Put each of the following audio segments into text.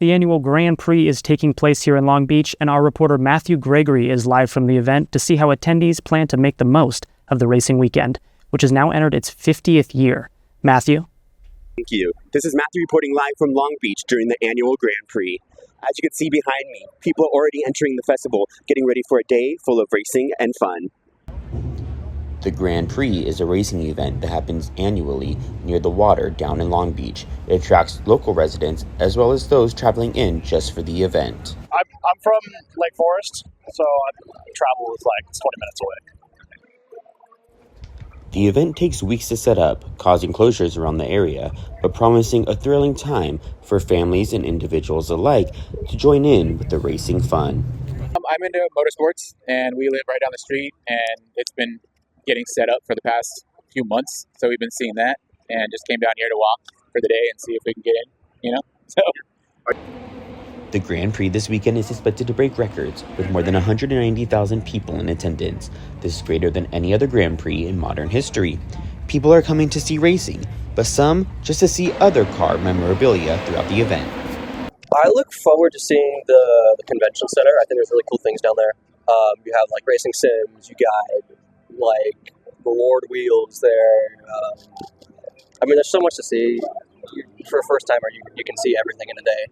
The annual Grand Prix is taking place here in Long Beach, and our reporter Matthew Gregory is live from the event to see how attendees plan to make the most of the racing weekend, which has now entered its 50th year. Matthew? Thank you. This is Matthew reporting live from Long Beach during the annual Grand Prix. As you can see behind me, people are already entering the festival, getting ready for a day full of racing and fun. The Grand Prix is a racing event that happens annually near the water down in Long Beach. It attracts local residents as well as those traveling in just for the event. I'm from Lake Forest, so travel is like 20 minutes away. The event takes weeks to set up, causing closures around the area, but promising a thrilling time for families and individuals alike to join in with the racing fun. I'm into motorsports, and we live right down the street, and it's been getting set up for the past few months, so we've been seeing that, and just came down here to walk for the day and see if we can get in, so. The Grand Prix this weekend is expected to break records, with more than 190,000 people in attendance. This is greater than any other Grand Prix in modern history. People are coming to see racing, but some just to see other car memorabilia throughout the event. I look forward to seeing the convention center. I think there's really cool things down there. You have like racing sims, you got like reward wheels there. There's so much to see. For a first timer, you can see everything in a day.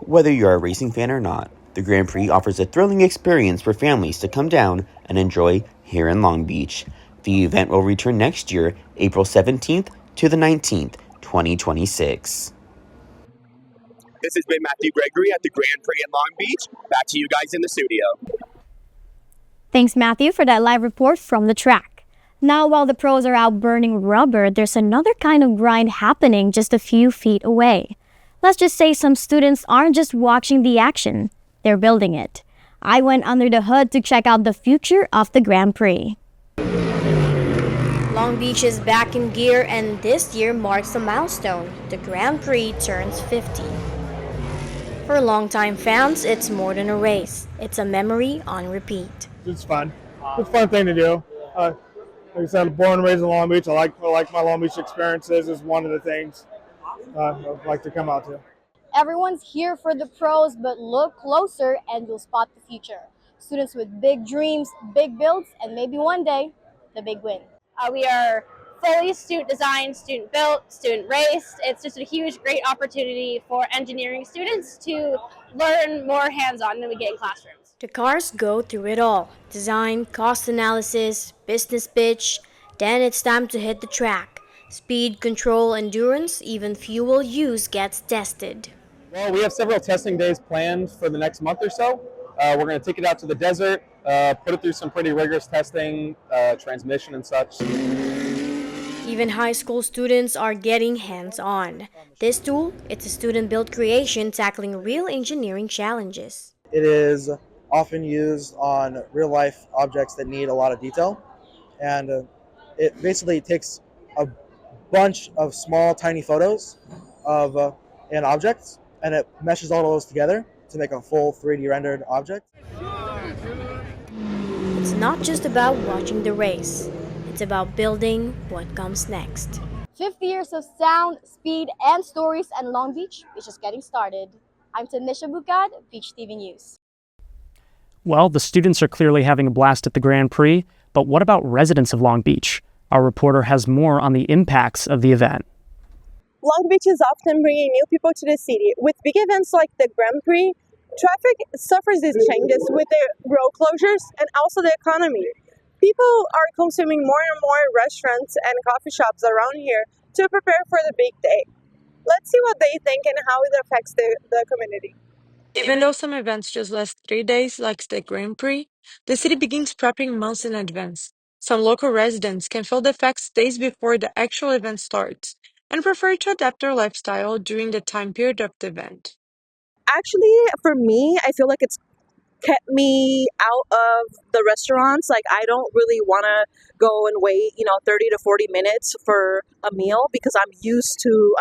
Whether you're a racing fan or not, the Grand Prix offers a thrilling experience for families to come down and enjoy here in Long Beach. The event will return next year, April 17th to the 19th, 2026. This has been Matthew Gregory at the Grand Prix in Long Beach. Back to you guys in the studio. Thanks, Matthew, for that live report from the track. Now, while the pros are out burning rubber, there's another kind of grind happening just a few feet away. Let's just say some students aren't just watching the action, they're building it. I went under the hood to check out the future of the Grand Prix. Long Beach is back in gear, and this year marks a milestone. The Grand Prix turns 50. For longtime fans, it's more than a race. It's a memory on repeat. It's fun. It's a fun thing to do. Like I said, I'm born and raised in Long Beach. I like my Long Beach experiences is one of the things I'd like to come out to. Everyone's here for the pros, but look closer and you'll spot the future. Students with big dreams, big builds, and maybe one day, the big win. We are fully student designed, student built, student raced. It's just a huge, great opportunity for engineering students to learn more hands-on than we get in classrooms. The cars go through it all. Design, cost analysis, business pitch. Then it's time to hit the track. Speed, control, endurance, even fuel use gets tested. Well, we have several testing days planned for the next month or so. We're going to take it out to the desert, put it through some pretty rigorous testing, transmission and such. Even high school students are getting hands-on. This tool, it's a student-built creation tackling real engineering challenges. It is often used on real-life objects that need a lot of detail, and it basically takes a bunch of small, tiny photos of an object, and it meshes all of those together to make a full 3D rendered object. It's not just about watching the race. It's about building what comes next. 50 years of sound, speed, and stories, and Long Beach is just getting started. I'm Tanisha Bukad, Beach TV News. Well, the students are clearly having a blast at the Grand Prix, but what about residents of Long Beach? Our reporter has more on the impacts of the event. Long Beach is often bringing new people to the city. With big events like the Grand Prix, traffic suffers these changes with the road closures and also the economy. People are consuming more and more restaurants and coffee shops around here to prepare for the big day. Let's see what they think and how it affects the community. Even though some events just last 3 days, like the Grand Prix, the city begins prepping months in advance. Some local residents can feel the effects days before the actual event starts and prefer to adapt their lifestyle during the time period of the event. Actually, for me, I feel like it's kept me out of the restaurants. Like, I don't really want to go and wait, 30 to 40 minutes for a meal because I'm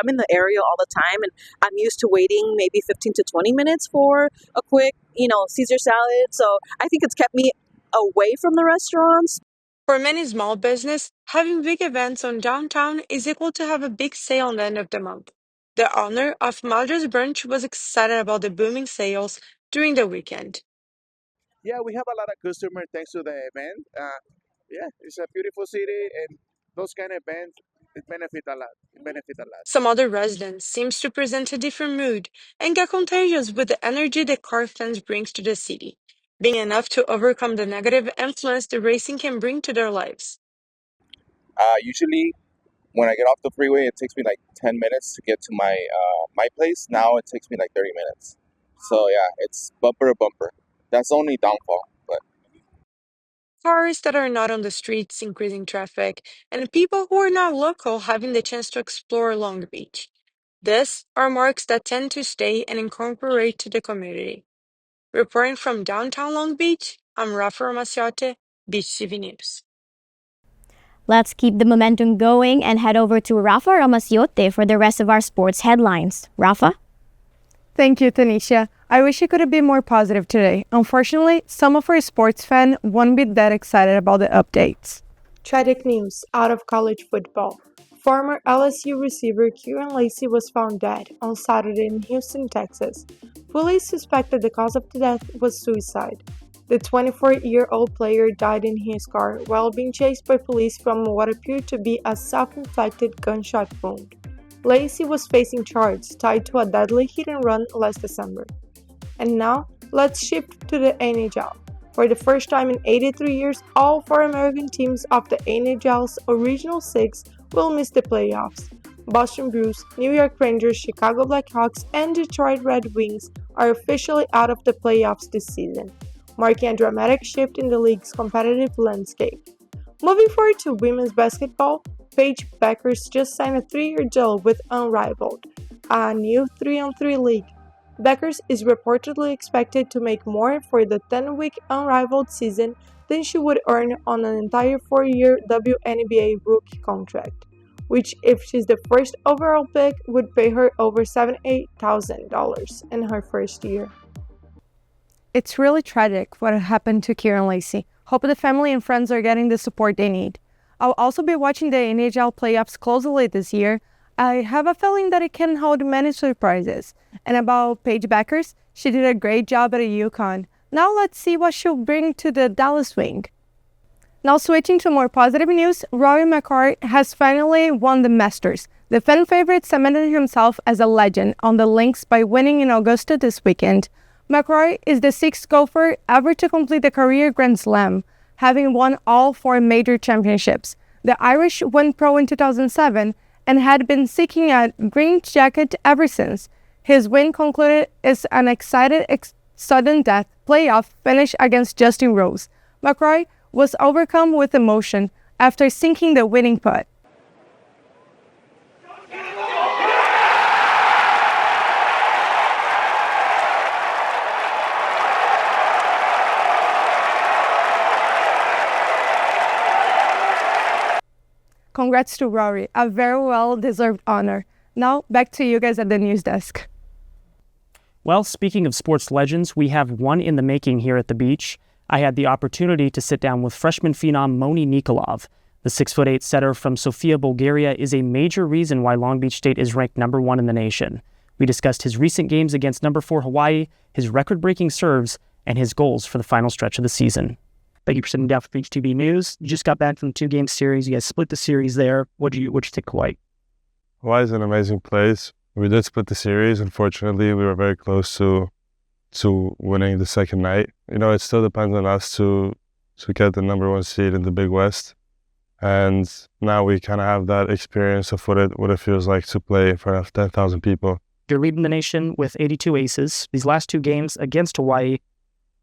in the area all the time and I'm used to waiting maybe 15 to 20 minutes for a quick, Caesar salad. So I think it's kept me away from the restaurants. For many small business, having big events on downtown is equal to have a big sale on the end of the month. The owner of Madras branch was excited about the booming sales during the weekend. Yeah, we have a lot of customers thanks to the event. Yeah, it's a beautiful city, and those kind of events it benefit a lot. It benefit a lot. Some other residents seems to present a different mood and get contagious with the energy the car fans brings to the city, being enough to overcome the negative influence the racing can bring to their lives. Usually, when I get off the freeway, it takes me like 10 minutes to get to my place. Now it takes me like 30 minutes. So yeah, it's bumper to bumper. That's the only downfall. But Cars that are not on the streets increasing traffic, and people who are not local having the chance to explore Long Beach. These are marks that tend to stay and incorporate to the community. Reporting from downtown Long Beach, I'm Rafa Ramaciote, Beach TV News. Let's keep the momentum going and head over to Rafa Ramaciote for the rest of our sports headlines. Rafa? Thank you, Tanisha. I wish I could have been more positive today. Unfortunately, some of our sports fans won't be that excited about the updates. Tragic news out of college football. Former LSU receiver Kieran Lacy was found dead on Saturday in Houston, Texas. Police suspected the cause of the death was suicide. The 24-year-old player died in his car while being chased by police from what appeared to be a self-inflicted gunshot wound. Lacy was facing charges tied to a deadly hit-and-run last December. And now, let's shift to the NHL. For the first time in 83 years, all four American teams of the NHL's original six will miss the playoffs. Boston Bruins, New York Rangers, Chicago Blackhawks, and Detroit Red Wings are officially out of the playoffs this season, marking a dramatic shift in the league's competitive landscape. Moving forward to women's basketball, Paige Bueckers just signed a 3-year deal with Unrivaled, a new 3-on-3 league. Bueckers is reportedly expected to make more for the 10-week Unrivaled season than she would earn on an entire 4-year WNBA rookie contract, which, if she's the first overall pick, would pay her over $78,000 in her first year. It's really tragic what happened to Kieran Lacy. Hope the family and friends are getting the support they need. I'll also be watching the NHL playoffs closely this year. I have a feeling that it can hold many surprises. And about Paige Bueckers, she did a great job at UConn. Now let's see what she'll bring to the Dallas Wing. Now switching to more positive news, Rory McIlroy has finally won the Masters. The fan favorite cemented himself as a legend on the links by winning in Augusta this weekend. McIlroy is the sixth golfer ever to complete the career Grand Slam, having won all four major championships. The Irish went pro in 2007 and had been seeking a green jacket ever since. His win concluded as an excited sudden death playoff finish against Justin Rose. McIlroy was overcome with emotion after sinking the winning putt. Congrats to Rory, a very well-deserved honor. Now, back to you guys at the news desk. Well, speaking of sports legends, we have one in the making here at the beach. I had the opportunity to sit down with freshman phenom Moni Nikolov. The 6'8" setter from Sofia, Bulgaria is a major reason why Long Beach State is ranked number 1 in the nation. We discussed his recent games against number 4 Hawaii, his record-breaking serves, and his goals for the final stretch of the season. Thank you for sitting down for Beach TV News. You just got back from the 2-game series. You guys split the series there. What'd you take Hawaii? Hawaii is an amazing place. We did split the series. Unfortunately, we were very close to winning the second night. You know, it still depends on us to get the number 1 seed in the Big West. And now we kind of have that experience of what it feels like to play in front of 10,000 people. You're leading the nation with 82 aces. These last 2 games against Hawaii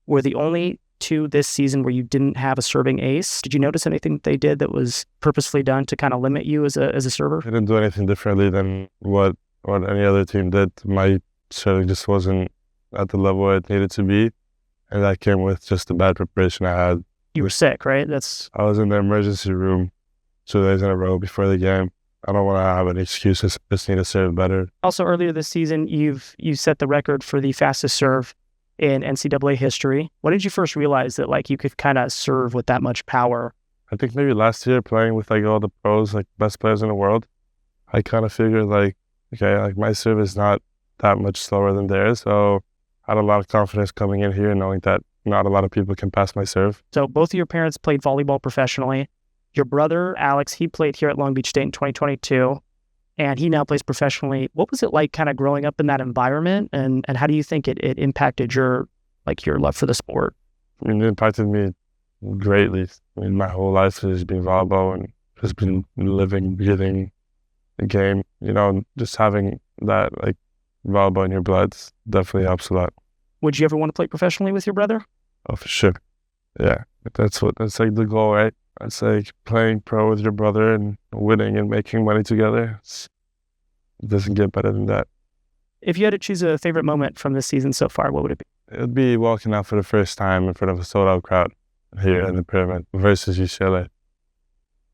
were the only 2 this season where you didn't have a serving ace. Did you notice anything that they did that was purposefully done to kind of limit you as a server? I didn't do anything differently than what any other team did. My serving just wasn't at the level it needed to be, and that came with just the bad preparation I had. You were sick, right? I was in the emergency room 2 days in a row before the game. I don't want to have any excuses. I just need to serve better. Also, earlier this season, you set the record for the fastest serve in NCAA history. When did you first realize that you could kind of serve with that much power? I think maybe last year, playing with all the pros, best players in the world. I kind of figured okay, like my serve is not that much slower than theirs. So I had a lot of confidence coming in here, knowing that not a lot of people can pass my serve. So both of your parents played volleyball professionally. Your brother, Alex, he played here at Long Beach State in 2022, and he now plays professionally. What was it like kind of growing up in that environment, and how do you think it impacted your love for the sport? I mean, it impacted me greatly. I mean, my whole life has been volleyball and just been living, breathing the game. You know, just having that like volleyball in your blood definitely helps a lot. Would you ever want to play professionally with your brother? Oh, for sure. Yeah, that's like the goal, right? It's like playing pro with your brother and winning and making money together. It doesn't get better than that. If you had to choose a favorite moment from this season so far, what would it be? It would be walking out for the first time in front of a sold-out crowd here in the Pyramid versus UCLA,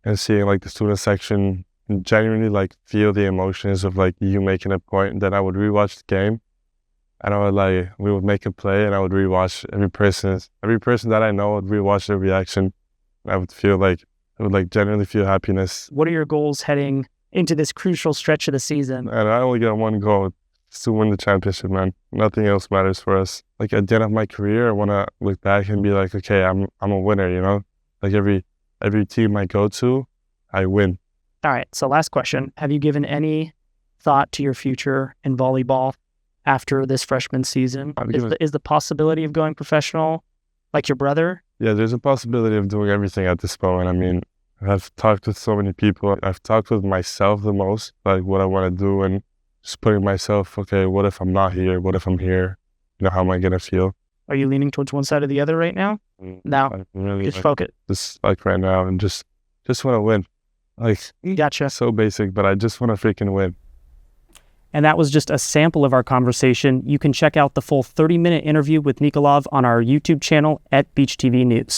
and seeing like the student section genuinely like feel the emotions of like you making a point. And then I would rewatch the game, and we would make a play, and I would rewatch every person that I know would rewatch their reaction. I would genuinely feel happiness. What are your goals heading into this crucial stretch of the season? And I only got one goal. It's to win the championship, man. Nothing else matters for us. Like at the end of my career, I want to look back and be like, okay, I'm a winner, you know? Like every team I go to, I win. All right, so last question. Have you given any thought to your future in volleyball after this freshman season? Is the possibility of going professional like your brother? Yeah, there's a possibility of doing everything at this moment. I mean, I've talked with so many people. I've talked with myself the most, like what I want to do, and just putting myself, okay, what if I'm not here? What if I'm here? You know, how am I going to feel? Are you leaning towards one side or the other right now? No, really just focus. Just like right now, and just want to win. Like, gotcha. So basic, but I just want to freaking win. And that was just a sample of our conversation. You can check out the full 30-minute interview with Nikolov on our YouTube channel at Beach TV News.